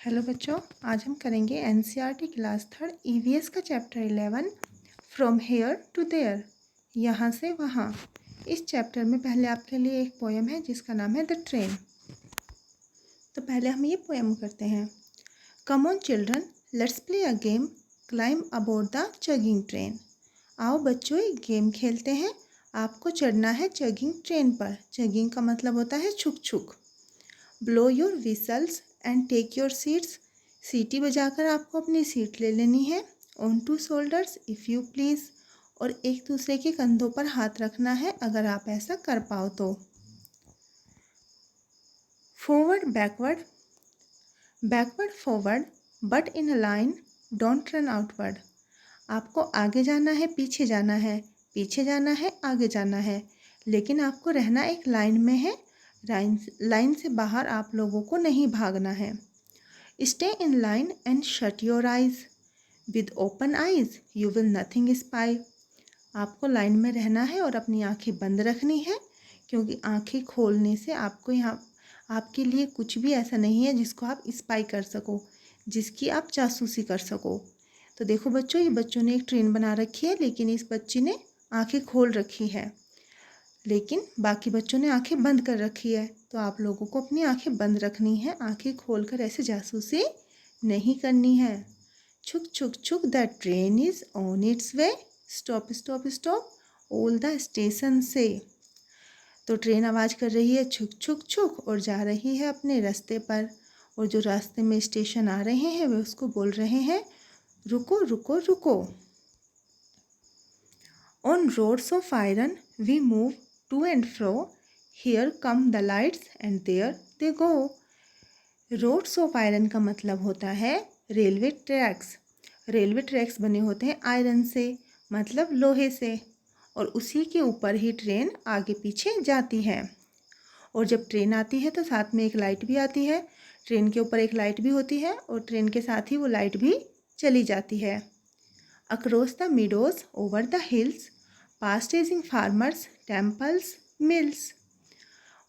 Hello बच्चों, आज हम करेंगे एनसीईआरटी क्लास थर्ड ईवीएस का chapter 11 from here to there, यहाँ से वहाँ। इस चैप्टर में पहले आपके लिए एक पोएम है जिसका नाम है द ट्रेन। तो पहले हम ये पोएम करते हैं। Come on children, let's play a game, climb aboard the chugging train. आओ बच्चों, एक गेम खेलते हैं। आपको चढ़ना है चगिंग ट्रेन पर। चगिंग का मतलब होता है छुक छुक। Blow your whistles and take your seats. सीटी बजाकर आपको अपनी सीट ले लेनी है। On to shoulders if you please, और एक दूसरे के कंधों पर हाथ रखना है अगर आप ऐसा कर पाओ तो। Forward backward, backward forward, but in a line, don't run outward. आपको आगे जाना है, पीछे जाना है, पीछे जाना है, आगे जाना है, लेकिन आपको रहना एक लाइन में है। लाइन से बाहर आप लोगों को नहीं भागना है। Stay in line and shut your eyes, with open eyes you will nothing spy. आपको लाइन में रहना है और अपनी आंखें बंद रखनी है, क्योंकि आंखें खोलने से आपको यहाँ आपके लिए कुछ भी ऐसा नहीं है जिसको आप स्पाई कर सको, जिसकी आप जासूसी कर सको। तो देखो बच्चों, ये बच्चों ने एक ट्रेन बना रखी है, लेकिन इस बच्ची ने आंखें खोल रखी है, लेकिन बाकी बच्चों ने आंखें बंद कर रखी है। तो आप लोगों को अपनी आंखें बंद रखनी है, आंखें खोलकर ऐसे जासूसी नहीं करनी है। छुक छुक छुक, the train is on it's way, stop stop stop all the station से। तो ट्रेन आवाज़ कर रही है छुक छुक छुक और जा रही है अपने रास्ते पर, और जो रास्ते में स्टेशन आ रहे हैं वे उसको बोल रहे हैं रुको रुको रुको। On roads of iron we move to and fro, here come the lights and there they go. Roads of iron का मतलब होता है रेलवे ट्रैक्स। रेलवे ट्रैक्स बने होते हैं आयरन से, मतलब लोहे से, और उसी के ऊपर ही ट्रेन आगे पीछे जाती है। और जब ट्रेन आती है तो साथ में एक लाइट भी आती है। ट्रेन के ऊपर एक लाइट भी होती है और ट्रेन के साथ ही वो लाइट भी चली जाती है। Across the meadows over the hills, past ageing farmers, temples, mills.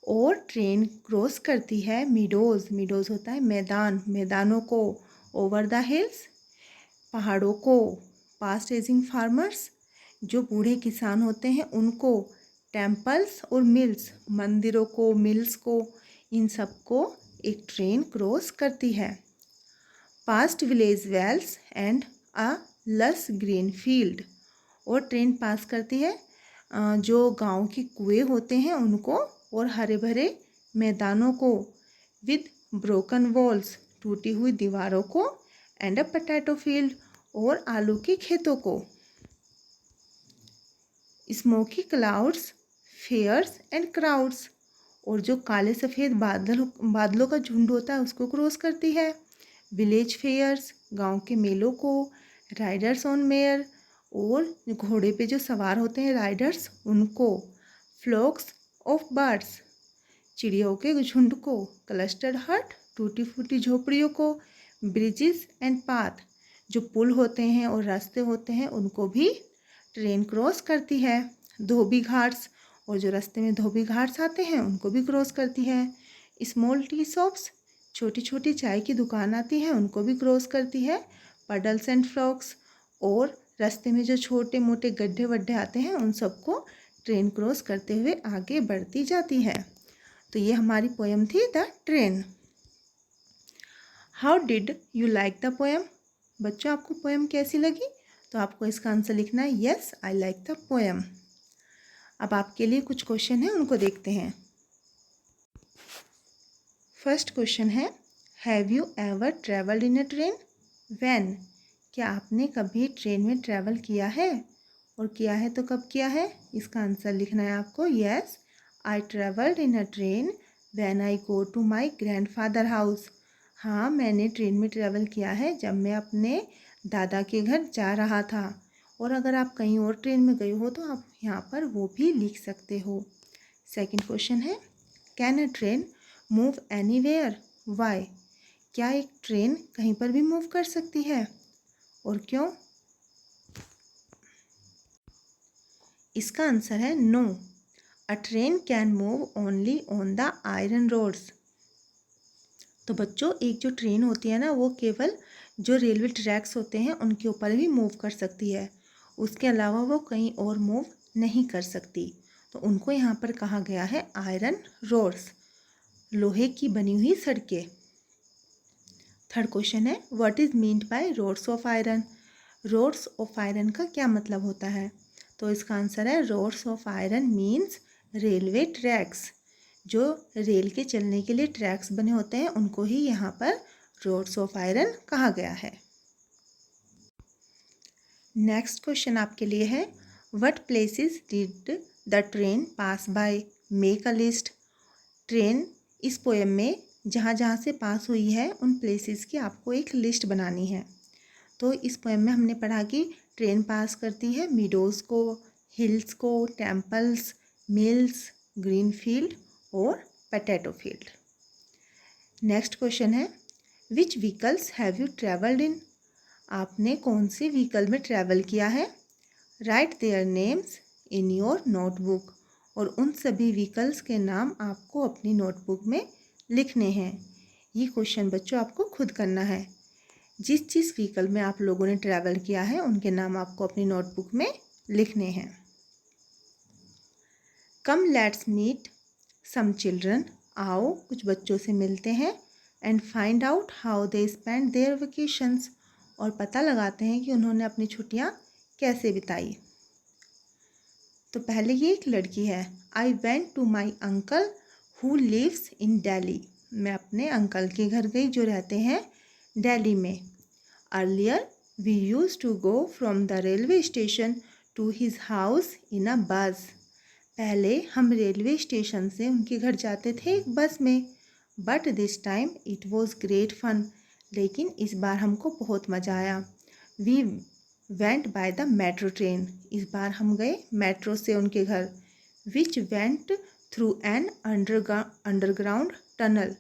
और ट्रेन क्रॉस करती है मीडोज़, मीडोज़ होता है मैदान, मैदानों को, ओवर द हिल्स, पहाड़ों को, पास्ट एजिंग फार्मर्स, जो बूढ़े किसान होते हैं उनको, टेम्पल्स और मिल्स, मंदिरों को, मिल्स को, इन सब को एक ट्रेन क्रॉस करती है। Past village wells and a lush green field, और ट्रेन पास करती है जो गांव के कुएं होते हैं उनको और हरे भरे मैदानों को, विद ब्रोकन वॉल्स, टूटी हुई दीवारों को, एंड अ पोटैटो फील्ड, और आलू के खेतों को। Smoky clouds, fairs and crowds, और जो काले सफ़ेद बादलों का झुंड होता है उसको क्रॉस करती है। विलेज फेयर्स, गांव के मेलों को, राइडर्स ऑन मेयर, और घोड़े पे जो सवार होते हैं राइडर्स उनको, फ्लॉक्स ऑफ बर्ड्स, चिड़ियों के झुंड को, क्लस्टर्ड हट, टूटी फूटी झोपड़ियों को, ब्रिजेस एंड पाथ, जो पुल होते हैं और रास्ते होते हैं उनको भी ट्रेन क्रॉस करती है। धोबी घाट्स, और जो रास्ते में धोबी घाट्स आते हैं उनको भी क्रॉस करती है। स्मॉल टी शॉप्स, छोटी छोटी चाय की दुकान आती है उनको भी क्रॉस करती है। पडल्स एंड फ्लॉक्स, और रास्ते में जो छोटे मोटे गड्ढे वड्ढे आते हैं उन सबको ट्रेन क्रॉस करते हुए आगे बढ़ती जाती है। तो ये हमारी पोएम थी the train. How did you like the poem? बच्चों, आपको पोएम कैसी लगी? तो आपको इसका आंसर लिखना है yes I like the poem. अब आपके लिए कुछ क्वेश्चन है, उनको देखते हैं। फर्स्ट क्वेश्चन है, have you ever travelled in a train? When? क्या आपने कभी ट्रेन में ट्रैवल किया है? और किया है तो कब किया है? इसका आंसर लिखना है आपको yes I travelled in a train when I go to my grandfather house. हाँ, मैंने ट्रेन में ट्रैवल किया है जब मैं अपने दादा के घर जा रहा था। और अगर आप कहीं और ट्रेन में गए हो तो आप यहाँ पर वो भी लिख सकते हो। सेकंड क्वेश्चन है, can a train move anywhere? Why? क्या एक ट्रेन कहीं पर भी मूव कर सकती है और क्यों? इसका आंसर है no, a train can move only on the iron roads. तो तो बच्चों, एक जो ट्रेन होती है ना, वो केवल जो रेलवे ट्रैक्स होते हैं उनके ऊपर ही मूव कर सकती है, उसके अलावा वो कहीं और मूव नहीं कर सकती। तो उनको यहाँ पर कहा गया है आयरन रोड्स, लोहे की बनी हुई सड़कें। थर्ड क्वेश्चन है, what is meant by roads of iron. Roads of iron का क्या मतलब होता है? तो इसका आंसर है roads of iron means railway tracks. जो रेल के चलने के लिए ट्रैक्स बने होते हैं उनको ही यहाँ पर रोड्स ऑफ आयरन कहा गया है। नेक्स्ट क्वेश्चन आपके लिए है, what places did the train pass by, make a list. Train इस पोएम में जहाँ जहाँ से पास हुई है उन प्लेसेस की आपको एक लिस्ट बनानी है। तो इस पोएम में हमने पढ़ा कि ट्रेन पास करती है मीडोज़ को, हिल्स को, टेम्पल्स, मिल्स, ग्रीन फील्ड और पोटैटो फील्ड। नेक्स्ट क्वेश्चन है, which vehicles have you travelled in. आपने कौन से व्हीकल में ट्रैवल किया है? Write their names in your notebook. और उन सभी व्हीकल्स के नाम आपको अपनी नोटबुक में लिखने हैं। ये क्वेश्चन बच्चों आपको खुद करना है। जिस जिस व्हीकल में आप लोगों ने ट्रैवल किया है उनके नाम आपको अपनी नोटबुक में लिखने हैं। Come let's meet some children. आओ कुछ बच्चों से मिलते हैं। And find out how they spend their vacations. और पता लगाते हैं कि उन्होंने अपनी छुट्टियाँ कैसे बिताई। तो पहले ये एक लड़की है, I went to my uncle who lives in Delhi. मैं अपने अंकल के घर गई जो रहते हैं दिल्ली में। Earlier we use to go from the railway station to his house in a bus. पहले हम रेलवे स्टेशन से उनके घर जाते थे एक बस में। But this time it was great fun. लेकिन इस बार हमको बहुत मज़ा आया। We went by the metro train. इस बार हम गए मेट्रो से उनके घर। Which went through an underground tunnel.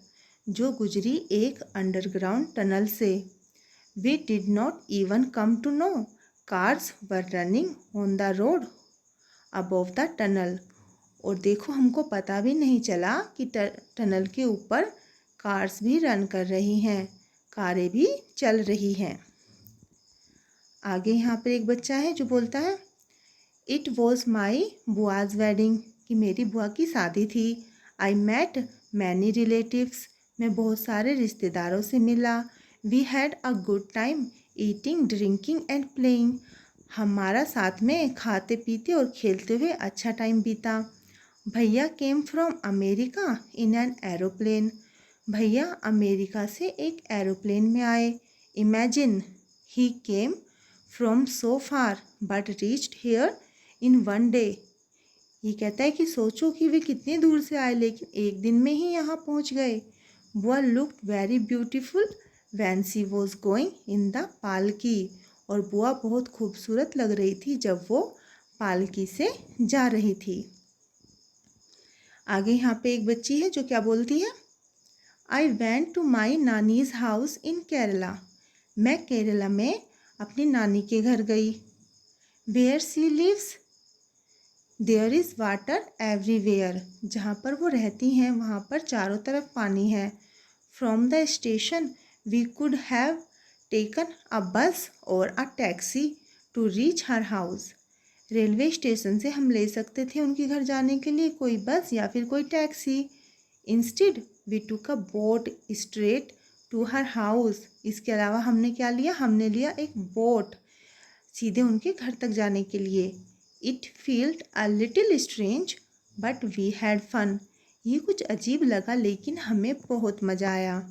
जो गुजरी एक अंडरग्राउंड टनल से। We did not even come to know cars were running on the road above the tunnel. और देखो, हमको पता भी नहीं चला कि टनल के ऊपर कार्स भी रन कर रही हैं, कारें भी चल रही हैं। आगे यहाँ पर एक बच्चा है जो बोलता है, इट वॉज माई बुआज वेडिंग। कि मेरी बुआ की शादी थी। I met many relatives. मैं बहुत सारे रिश्तेदारों से मिला। We had a good time eating, drinking and playing. हमारा साथ में खाते पीते और खेलते हुए अच्छा टाइम बीता। भैया came from America in an aeroplane. भैया अमेरिका से एक एरोप्लेन में आए। Imagine he came from so far but reached here in one day. ये कहता है कि सोचो कि वे कितनी दूर से आए लेकिन एक दिन में ही यहाँ पहुँच गए। बुआ looked very beautiful when she was going in the पालकी। और बुआ बहुत खूबसूरत लग रही थी जब वो पालकी से जा रही थी। आगे यहाँ पे एक बच्ची है जो क्या बोलती है, I went to my nani's house in Kerala. मैं केरला में अपनी नानी के घर गई। Where she lives there is water everywhere. जहाँ पर वो रहती हैं वहाँ पर चारों तरफ पानी है। From the station we could have taken a bus और a taxi to reach her house. Railway station से हम ले सकते थे उनके घर जाने के लिए कोई बस या फिर कोई taxi. Instead we took a boat straight to her house. इसके अलावा हमने क्या लिया, हमने लिया एक बोट सीधे उनके घर तक जाने के लिए। It felt a little strange but we had fun. ये कुछ अजीब लगा लेकिन हमें बहुत मज़ा आया।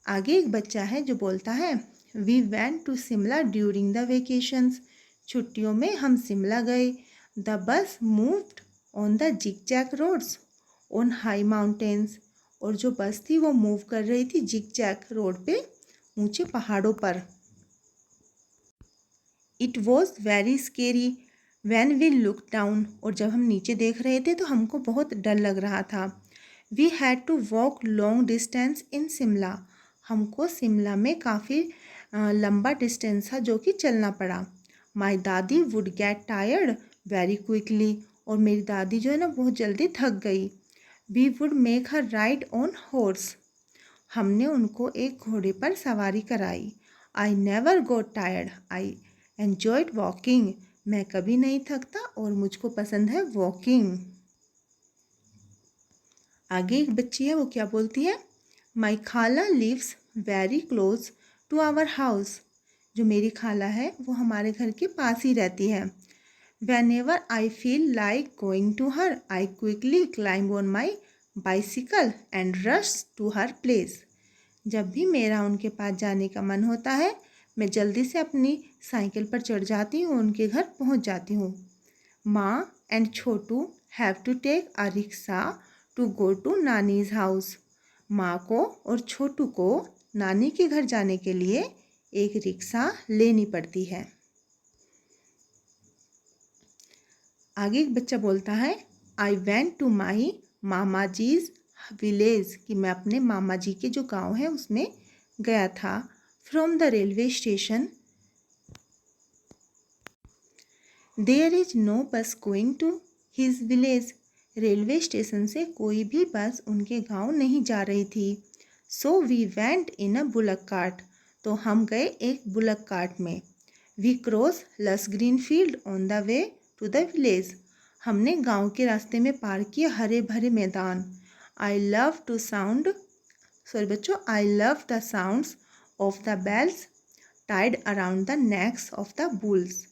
आगे एक बच्चा है जो बोलता है, we went to Shimla during the vacations. छुट्टियों में हम शिमला गए। The bus moved on the zigzag roads on high mountains. और जो बस थी वो मूव कर रही थी जिगजैग रोड पे ऊंचे पहाड़ों पर। It was very scary when we look down. और जब हम नीचे देख रहे थे तो हमको बहुत डर लग रहा था। We had to walk long distance in Shimla. हमको शिमला में काफ़ी लंबा डिस्टेंस था जो कि चलना पड़ा। माई दादी would get tired very quickly. और मेरी दादी जो है ना बहुत जल्दी थक गई। We would make her ride on horse. हमने उनको एक घोड़े पर सवारी कराई। I never got tired, I enjoyed walking. मैं कभी नहीं थकता और मुझको पसंद है वॉकिंग। आगे एक बच्ची है, वो क्या बोलती है? My khala lives very close to our house. जो मेरी खाला है वो हमारे घर के पास ही रहती है। Whenever I feel like going to her, I quickly climb on my bicycle and rush to her place. जब भी मेरा उनके पास जाने का मन होता है, मैं जल्दी से अपनी साइकिल पर चढ़ जाती हूँ, उनके घर पहुँच जाती हूँ। Maa and Chhotu have to take a rickshaw to go to nani's house. माँ को और छोटू को नानी के घर जाने के लिए एक रिक्शा लेनी पड़ती है। आगे एक बच्चा बोलता है, I went to my mama ji's village, कि मैं अपने मामा जी के जो गांव है उसमें गया था। From the railway station there is no bus going to his village. Railway station से कोई भी बस उनके गांव नहीं जा रही थी। So we went in a bullock cart, तो हम गए एक बुलक कार्ट में। We cross lush green field on the way to the village, हमने गांव के रास्ते में पार किए हरे भरे मैदान। I love to sound sorry बच्चों, I love the sounds of the bells tied around the necks of the bulls.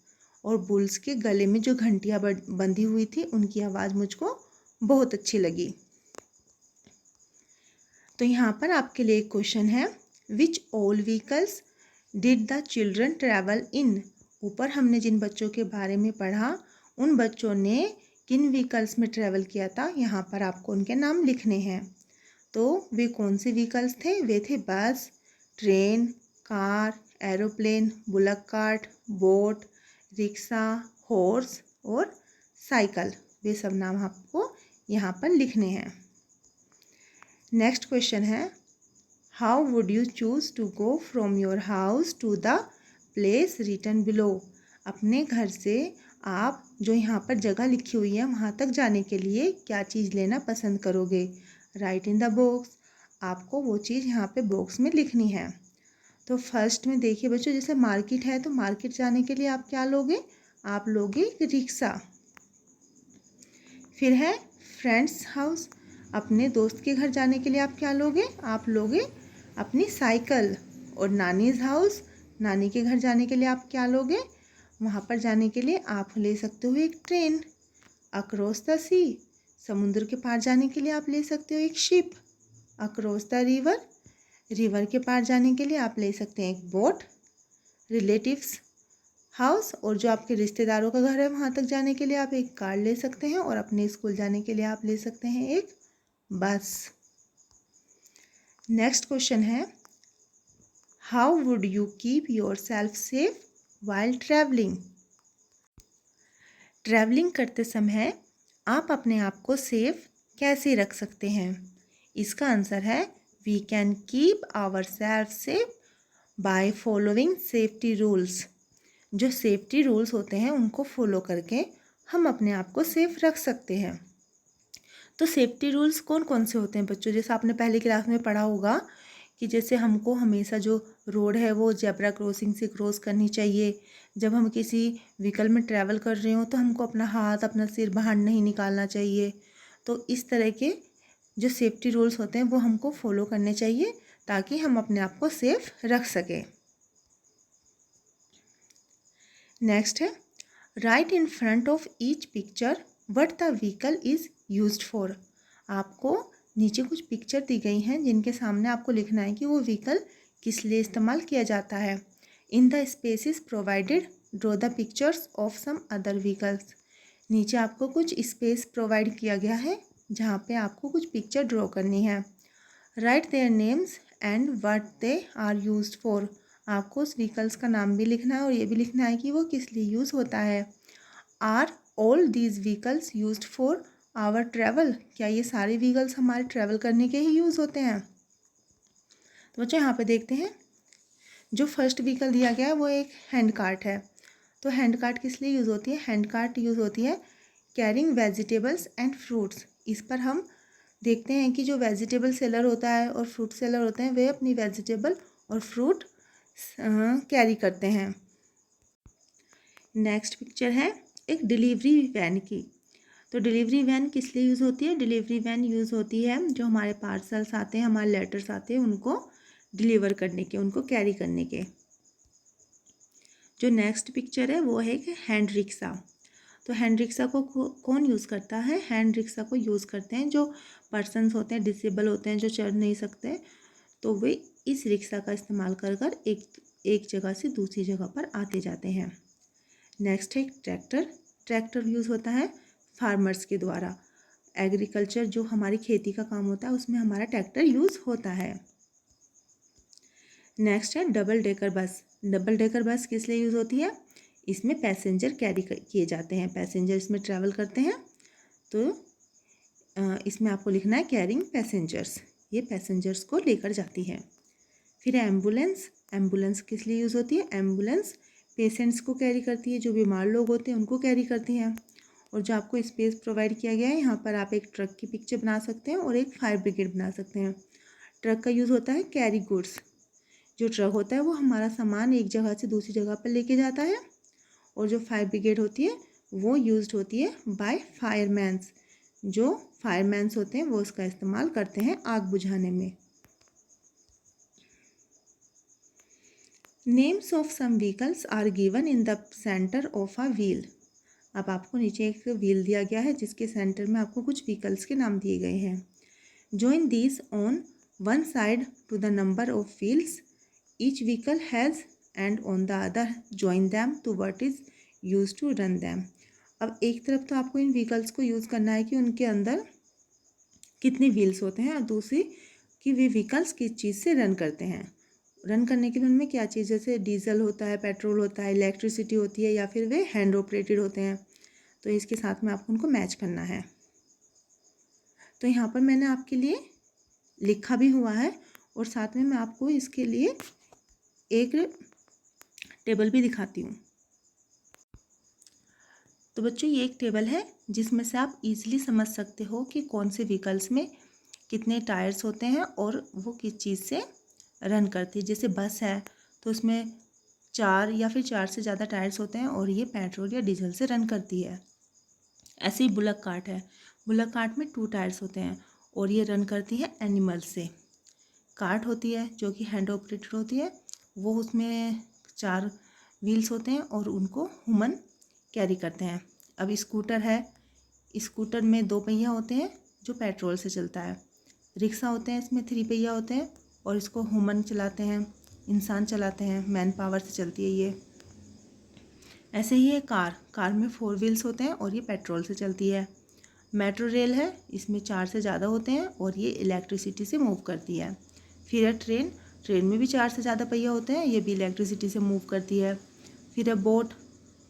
और बुल्स के गले में जो घंटियाँ बंधी हुई थी उनकी आवाज़ मुझको बहुत अच्छी लगी। तो यहाँ पर आपके लिए एक क्वेश्चन है, which all vehicles did the children travel in. ऊपर हमने जिन बच्चों के बारे में पढ़ा उन बच्चों ने किन व्हीकल्स में ट्रैवल किया था, यहाँ पर आपको उनके नाम लिखने हैं। तो वे कौन से व्हीकल्स थे? वे थे bus, train, car, aeroplane, bullock cart, boat, rickshaw, horse और साइकिल। वे सब नाम आपको यहाँ पर लिखने हैं। नेक्स्ट क्वेश्चन है, how would you choose to go from your house to the place written below. अपने घर से आप जो यहाँ पर जगह लिखी हुई है वहाँ तक जाने के लिए क्या चीज़ लेना पसंद करोगे? Right in the box. आपको वो चीज़ यहाँ पे बॉक्स में लिखनी है। तो फर्स्ट में देखिए बच्चों, जैसे मार्केट है तो मार्केट जाने के लिए आप क्या लोगे? आप लोगे रिक्शा। फिर है फ्रेंड्स हाउस, अपने दोस्त के घर जाने के लिए आप क्या लोगे? आप लोगे अपनी साइकिल। और नानीज हाउस, नानी के घर जाने के लिए आप क्या लोगे? वहाँ पर जाने के लिए आप ले सकते हो एक ट्रेन। अक्रॉस द सी, समुद्र के पार जाने के लिए आप ले सकते हो एक ship. Across the river, river के पार जाने के लिए आप ले सकते हैं एक बोट। रिलेटिव्स हाउस, और जो आपके रिश्तेदारों का घर है वहाँ तक जाने के लिए आप एक कार ले सकते हैं। और अपने स्कूल जाने के लिए आप ले सकते हैं एक बस। नेक्स्ट क्वेश्चन है, how would you keep your self safe while travelling. Travelling करते समय आप अपने आप को सेफ कैसे रख सकते हैं? इसका आंसर है, we can keep our self safe by following safety rules. जो सेफ्टी रूल्स होते हैं उनको फॉलो करके हम अपने आप को सेफ रख सकते हैं। तो सेफ्टी रूल्स कौन कौन से होते हैं बच्चों? जैसे आपने पहली क्लास में पढ़ा होगा कि जैसे हमको हमेशा जो रोड है वो जेब्रा क्रॉसिंग से क्रॉस करनी चाहिए। जब हम किसी व्हीकल में ट्रैवल कर रहे हो तो हमको अपना हाथ अपना सिर बाहर नहीं निकालना चाहिए। तो इस तरह के जो सेफ्टी रूल्स होते हैं वो हमको फॉलो करने चाहिए ताकि हम अपने आप को सेफ रख सकें। नेक्स्ट है, right in front of each picture what the vehicle is used for. आपको नीचे कुछ पिक्चर दी गई हैं जिनके सामने आपको लिखना है कि वो व्हीकल किस लिए इस्तेमाल किया जाता है। In the spaces provided draw the pictures of some other vehicles. नीचे आपको कुछ स्पेस प्रोवाइड किया गया है जहाँ पे आपको कुछ पिक्चर ड्रॉ करनी है। Write their names and what they are used for. आपको उस व्हीकल्स का नाम भी लिखना है और ये भी लिखना है कि वो किस लिए यूज़ होता है। Are all these vehicles used for our travel. क्या ये सारे व्हीकल्स हमारे ट्रैवल करने के ही यूज़ होते हैं? तो बच्चों यहाँ पे देखते हैं, जो फर्स्ट व्हीकल दिया गया है वो एक हैंड कार्ट है। तो हैंड कार्ट किस लिए यूज़ होती है? हैंड कार्ट यूज़ होती है कैरिंग वेजिटेबल्स एंड फ्रूट्स। इस पर हम देखते हैं कि जो वेजिटेबल सेलर होता है और फ्रूट सेलर होते हैं वे अपनी वेजिटेबल और फ्रूट कैरी करते हैं। नेक्स्ट पिक्चर है एक डिलीवरी वैन की। तो डिलीवरी वैन किस लिए यूज़ होती है? डिलीवरी वैन यूज़ होती है जो हमारे पार्सल्स आते हैं, हमारे लेटर्स आते हैं, उनको डिलीवर करने के, उनको कैरी करने के। जो नेक्स्ट पिक्चर है वो है कि हैंड रिक्शा। तो हैंड रिक्शा को कौन यूज़ करता है? हैंड रिक्शा को यूज़ करते हैं जो पर्सन्स होते हैं, डिसेबल होते हैं, जो चल नहीं सकते, तो वे इस रिक्शा का इस्तेमाल कर एक जगह से दूसरी जगह पर आते जाते हैं। नेक्स्ट है ट्रैक्टर। ट्रैक्टर यूज़ होता है फार्मर्स के द्वारा। एग्रीकल्चर जो हमारी खेती का काम होता है उसमें हमारा ट्रैक्टर यूज़ होता है। नेक्स्ट है double decker bus. Double decker bus किस लिए यूज़ होती है? इसमें पैसेंजर कैरी किए जाते हैं, पैसेंजर इसमें ट्रैवल करते हैं। तो इसमें आपको लिखना है कैरिंग पैसेंजर्स, ये पैसेंजर्स को लेकर जाती है। फिर एम्बुलेंस। एम्बुलेंस किस लिए यूज़ होती है? एम्बुलेंस पेशेंट्स को कैरी करती है, जो बीमार लोग होते हैं उनको कैरी करती हैं। और जो आपको स्पेस प्रोवाइड किया गया है यहाँ पर आप एक ट्रक की पिक्चर बना सकते हैं और एक फायर ब्रिगेड बना सकते हैं। ट्रक का यूज़ होता है कैरी गुड्स। जो ट्रक होता है वो हमारा सामान एक जगह से दूसरी जगह पर लेके जाता है। और जो फायर ब्रिगेड होती है वो यूज्ड होती है बाय फायरमैन्स। जो फायरमैन्स होते हैं वो उसका इस्तेमाल करते हैं आग बुझाने में। Names of some vehicles are given in the centre of a wheel. अब आपको नीचे एक व्हील दिया गया है जिसके सेंटर में आपको कुछ व्हीकल्स के नाम दिए गए हैं। Join these on one side to the number of wheels each vehicle has and on the other join them to what is use to run them. अब एक तरफ तो आपको इन व्हीकल्स को यूज़ करना है कि उनके अंदर कितने व्हील्स होते हैं, और दूसरी कि वे व्हीकल्स किस चीज़ से रन करते हैं। रन करने के लिए उनमें क्या चीज़, जैसे डीजल होता है, पेट्रोल होता है, इलेक्ट्रिसिटी होती है, या फिर वे हैंड ऑपरेटेड होते हैं। तो इसके साथ में आपको उनको मैच करना है। तो यहाँ पर मैंने आपके लिए लिखा भी हुआ है और साथ में मैं आपको इसके लिए एक टेबल भी दिखाती हूँ। तो बच्चों ये एक टेबल है जिसमें से आप इजीली समझ सकते हो कि कौन से व्हीकल्स में कितने टायर्स होते हैं और वो किस चीज़ से रन करती है। जैसे बस है तो उसमें 4 या फिर 4 से ज़्यादा टायर्स होते हैं और ये पेट्रोल या डीजल से रन करती है। ऐसे ही बुलक कार्ट है, बुलक कार्ट में 2 टायर्स होते हैं और ये रन करती है एनिमल से। कार्ट होती है जो कि हैंड ऑपरेटेड होती है, वो उसमें 4 व्हील्स होते हैं और उनको ह्यूमन कैरी करते हैं। अब स्कूटर है, स्कूटर में 2 पहिया होते हैं जो पेट्रोल से चलता है। रिक्शा होते हैं, इसमें 3 पहिया होते हैं और इसको ह्यूमन चलाते हैं, इंसान चलाते हैं, मैन पावर से चलती है ये। ऐसे ही है कार, कार में 4 व्हील्स होते हैं और ये पेट्रोल से चलती है। मेट्रो रेल है, इसमें 4 से ज़्यादा होते हैं और ये इलेक्ट्रिसिटी से मूव करती है। फिर है ट्रेन, ट्रेन में भी 4 से ज़्यादा पहिया होते हैं, ये भी इलेक्ट्रिसिटी से मूव करती है। फिर है बोट,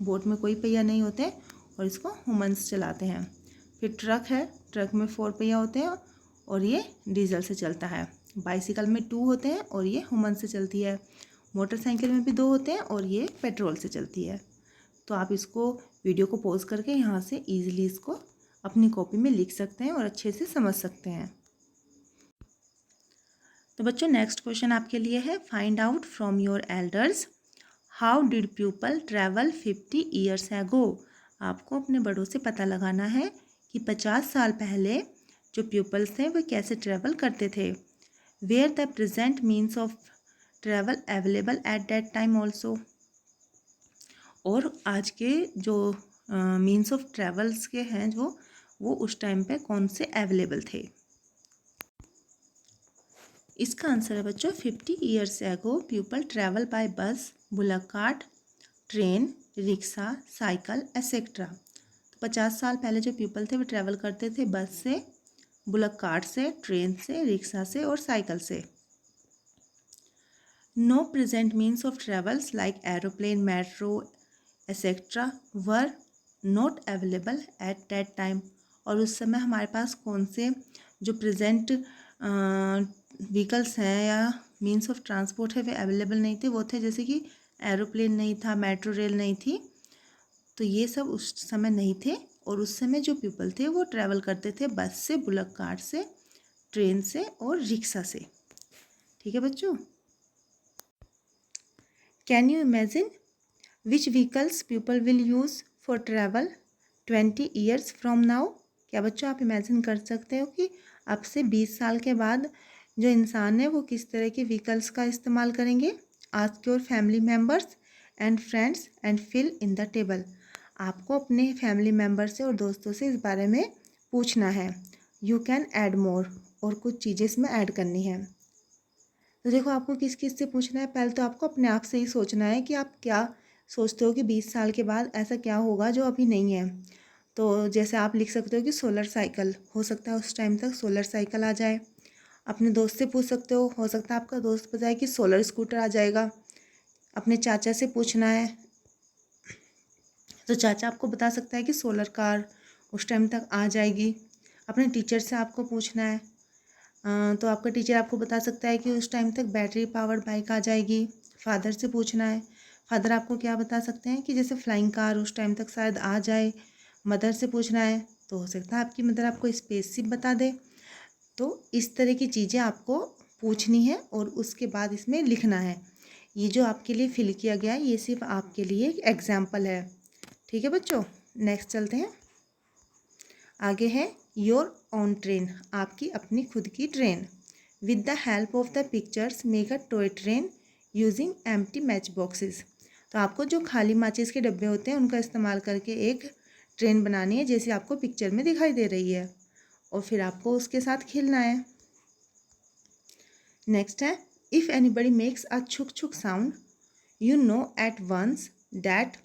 बोट में कोई पहिया नहीं होते और इसको ह्यूमन्स चलाते हैं। फिर ट्रक है, ट्रक में 4 पहिया होते हैं और ये डीजल से चलता है। बाइसिकल में 2 होते हैं और ये ह्यूमन से चलती है। मोटरसाइकिल में भी 2 होते हैं और ये पेट्रोल से चलती है। तो आप इसको वीडियो को पॉज करके यहाँ से ईजिली इसको अपनी कॉपी में लिख सकते हैं और अच्छे से समझ सकते हैं। तो बच्चों नेक्स्ट क्वेश्चन आपके लिए है, find out from your elders how did people travel 50 years एगो। आपको अपने बड़ों से पता लगाना है कि 50 साल पहले जो पीपल्स थे वे कैसे ट्रैवल करते थे। Were the present means of travel available at that time also. और आज के जो मीन्स ऑफ ट्रैवल्स के हैं जो वो उस टाइम पे कौन से अवेलेबल थे। इसका आंसर है बच्चों 50 years ago people travel by bus, bullock cart, train, rickshaw, cycle et cetera. तो 50 साल पहले जो पीपल थे वो ट्रैवल करते थे बस से, बुलक कार्ट से, ट्रेन से, रिक्शा से और साइकिल से। No present means of travels like aeroplane, metro etcetera were not available at that time. और उस समय हमारे पास कौन से जो प्रेजेंट व्हीकल्स हैं या मीन्स ऑफ ट्रांसपोर्ट है वे अवेलेबल नहीं थे। वो थे जैसे कि एरोप्लेन नहीं था, मेट्रो रेल नहीं थी, तो ये सब उस समय नहीं थे। और उस समय जो पीपल थे वो ट्रैवल करते थे बस से, बुलक कार्ट से, ट्रेन से और रिक्शा से। ठीक है बच्चों। Can you imagine which vehicles people will use for travel 20 years from now. क्या बच्चों आप इमेजिन कर सकते हो कि अब से 20 साल के बाद जो इंसान है वो किस तरह के व्हीकल्स का इस्तेमाल करेंगे। Ask your family members and friends and fill in the table. आपको अपने फैमिली मेम्बर से और दोस्तों से इस बारे में पूछना है। यू कैन ऐड मोर, और कुछ चीज़ें इसमें ऐड करनी है। तो देखो आपको किस किस से पूछना है। पहले तो आपको अपने आप से ही सोचना है कि आप क्या सोचते हो कि 20 साल के बाद ऐसा क्या होगा जो अभी नहीं है। तो जैसे आप लिख सकते हो कि सोलर साइकिल, हो सकता है उस टाइम तक सोलर साइकिल आ जाए। अपने दोस्त से पूछ सकते हो सकता है आपका दोस्त बताए कि सोलर स्कूटर आ जाएगा। अपने चाचा से पूछना है तो चाचा आपको बता सकता है कि सोलर कार उस टाइम तक आ जाएगी। अपने टीचर से आपको पूछना है तो आपका टीचर आपको बता सकता है कि उस टाइम तक बैटरी पावर्ड बाइक आ जाएगी। फादर से पूछना है, फादर आपको क्या बता सकते हैं कि जैसे फ्लाइंग कार उस टाइम तक शायद आ जाए। मदर से पूछना है तो हो सकता है आपकी मदर आपको स्पेसशिप बता दे। तो इस तरह की चीज़ें आपको पूछनी है और उसके बाद इसमें लिखना है। ये जो आपके लिए फिल किया गया है ये सिर्फ आपके लिए एक एग्जाम्पल है। ठीक है बच्चों, नेक्स्ट चलते हैं। आगे है योर ओन ट्रेन, आपकी अपनी खुद की train. With the help of the pictures make a toy train using empty match boxes. तो आपको जो खाली माचिस के डब्बे होते हैं उनका इस्तेमाल करके एक ट्रेन बनानी है जैसे आपको पिक्चर में दिखाई दे रही है, और फिर आपको उसके साथ खेलना है। नेक्स्ट है इफ़ एनीबडी मेक्स अ छुक छुक sound you know at once that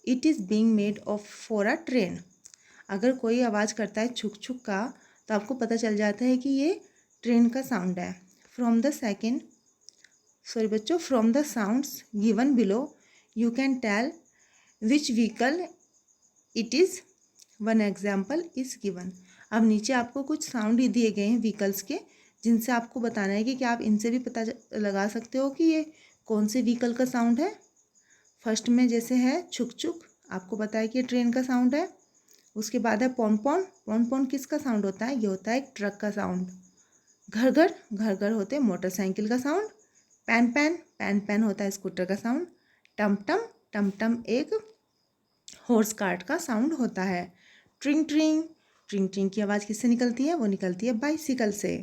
it is being made of for a train. अगर कोई आवाज़ करता है छुक छुक का तो आपको पता चल जाता है कि ये ट्रेन का साउंड है। From the sounds given below you can tell which vehicle it is. One example is given. अब नीचे आपको कुछ साउंड ही दिए गए हैं व्हीकल्स के, जिनसे आपको बताना है कि क्या आप इनसे भी पता लगा सकते हो कि ये कौन से व्हीकल का साउंड है। फर्स्ट में जैसे है छुक छुक, आपको पता है कि ट्रेन का साउंड है। उसके बाद है पौन पौन, पौन पौन किसका साउंड होता है, ये होता है एक ट्रक का साउंड। घर घर, घर घर होते हैं मोटरसाइकिल का sound. Pan pan, pan pan होता है स्कूटर का साउंड। टम टम, टम टम एक हॉर्स कार्ट का साउंड होता है। ट्रिंग ट्रिंग, ट्रिंग ट्रिंग की आवाज़ किससे निकलती है, वो निकलती है बाइसिकल से।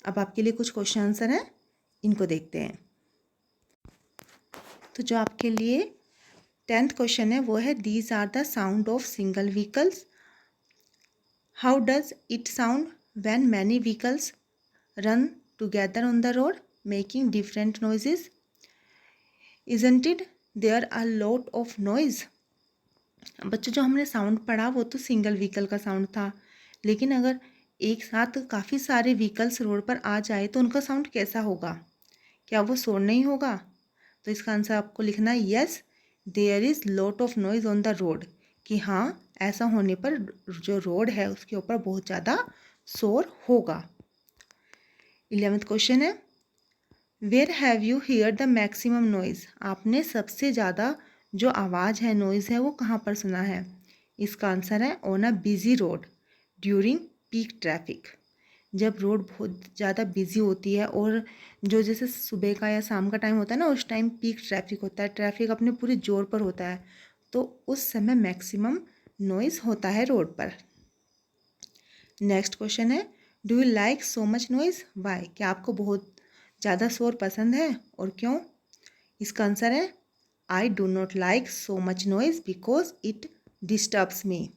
अब आपके लिए कुछ क्वेश्चन आंसर हैं, इनको देखते हैं। तो जो आपके लिए 10th क्वेश्चन है वो है these are the sound of single vehicles. How does it sound when many vehicles run together on the road making different noises. Isn't it there are lot of noise. बच्चों जो हमने sound पढ़ा वो तो single vehicle का sound था, लेकिन अगर एक साथ काफ़ी सारे व्हीकल्स रोड पर आ जाए तो उनका साउंड कैसा होगा, क्या वो शोर नहीं होगा। तो इसका आंसर आपको लिखना है yes there is lot of noise on the road, कि हाँ ऐसा होने पर जो रोड है उसके ऊपर बहुत ज़्यादा शोर होगा। 11th क्वेश्चन है where have you hear the maximum noise. आपने सबसे ज़्यादा जो आवाज़ है नॉइज़ है वो कहाँ पर सुना है। इसका आंसर है on a busy road during peak traffic. जब रोड बहुत ज़्यादा बिजी होती है और जो जैसे सुबह का या शाम का टाइम होता है ना, उस टाइम पीक ट्रैफिक होता है, ट्रैफिक अपने पूरे जोर पर होता है, तो उस समय मैक्सिमम नॉइज़ होता है रोड पर। नेक्स्ट क्वेश्चन है do you like so much noise why. क्या आपको बहुत ज़्यादा शोर पसंद है और क्यों। इसका आंसर है I do not like so much noise because it disturbs me.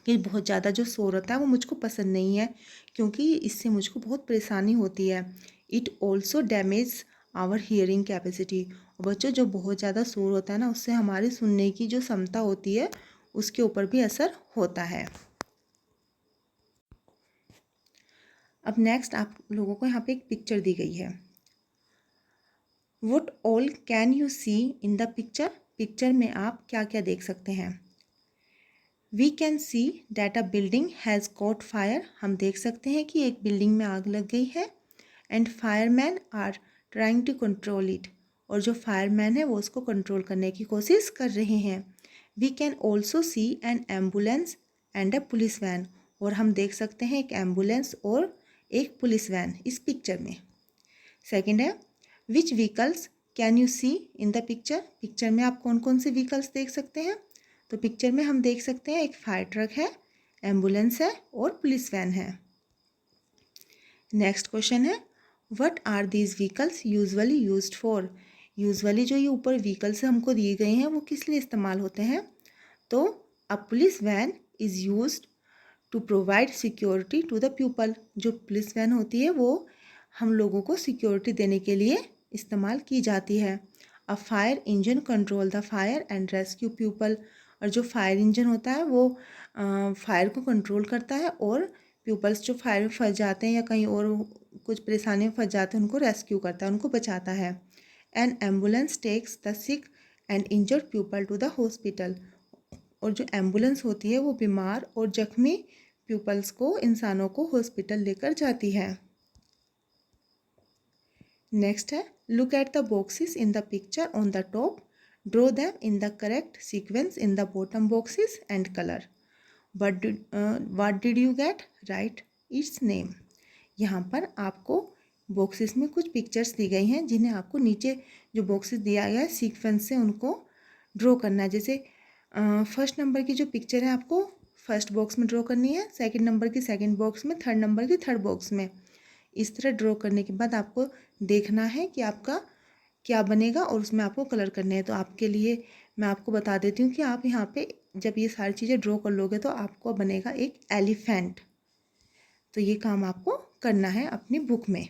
कि बहुत ज़्यादा जो शोर होता है वो मुझको पसंद नहीं है, क्योंकि इससे मुझको बहुत परेशानी होती है। It also damage our hearing capacity. और बच्चों जो बहुत ज़्यादा शोर होता है ना उससे हमारी सुनने की जो क्षमता होती है उसके ऊपर भी असर होता है। अब नेक्स्ट आप लोगों को यहाँ पे एक पिक्चर दी गई है। What all can you see in the picture. Picture में आप क्या क्या देख सकते हैं। We can see that a building has caught fire. हम देख सकते हैं कि एक बिल्डिंग में आग लग गई है। And fireman are trying to control it. और जो फायरमैन है वो उसको कंट्रोल करने की कोशिश कर रहे हैं। We can also see an ambulance and a police van. और हम देख सकते हैं एक एम्बुलेंस और एक पुलिस वैन इस पिक्चर में। सेकंड है which vehicles can you see in the picture. Picture में आप कौन कौन से व्हीकल्स देख सकते हैं? तो पिक्चर में हम देख सकते हैं एक फायर ट्रक है, एम्बुलेंस है और पुलिस वैन है। नेक्स्ट क्वेश्चन है what are these vehicles usually used for. Usually जो ये ऊपर व्हीकल्स हमको दिए गए हैं वो किस लिए इस्तेमाल होते हैं? तो a police van is used to provide security to the people. जो पुलिस वैन होती है वो हम लोगों को सिक्योरिटी देने के लिए इस्तेमाल की जाती है। A fire engine control the fire and rescue people. और जो फायर इंजन होता है वो फायर को कंट्रोल करता है और पीपल्स जो फायर में फंस जाते हैं या कहीं और कुछ परेशानी में फंस जाते हैं उनको रेस्क्यू करता है, उनको बचाता है। An ambulance takes the sick and injured people to the hospital. और जो एम्बुलेंस होती है वो बीमार और जख्मी पीपल्स को, इंसानों को हॉस्पिटल लेकर जाती है। नेक्स्ट है look at the boxes in the picture on the top, draw them in the correct sequence in the bottom boxes and colour. What did you get? Right it's name. यहाँ पर आपको boxes में कुछ pictures दी गई हैं जिन्हें आपको नीचे जो बॉक्सेस दिया गया है सीक्वेंस से उनको ड्रॉ करना है। जैसे फर्स्ट नंबर की जो पिक्चर है आपको फर्स्ट बॉक्स में ड्रॉ करनी है, सेकंड नंबर की सेकंड बॉक्स में, थर्ड नंबर की थर्ड बॉक्स में। इस तरह ड्रॉ करने के बाद आपको देखना है कि आपका क्या बनेगा और उसमें आपको कलर करने हैं। तो आपके लिए मैं आपको बता देती हूँ कि आप यहाँ पे जब ये सारी चीज़ें ड्रॉ कर लोगे तो आपको बनेगा एक एलिफेंट। तो ये काम आपको करना है अपनी बुक में।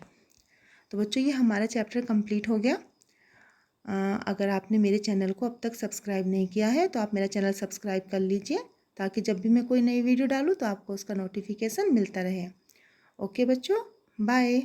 तो बच्चों ये हमारा चैप्टर कंप्लीट हो गया। अगर आपने मेरे चैनल को अब तक सब्सक्राइब नहीं किया है तो आप मेरा चैनल सब्सक्राइब कर लीजिए ताकि जब भी मैं कोई नई वीडियो डालूँ तो आपको उसका नोटिफिकेशन मिलता रहे। ओके बच्चों, बाय।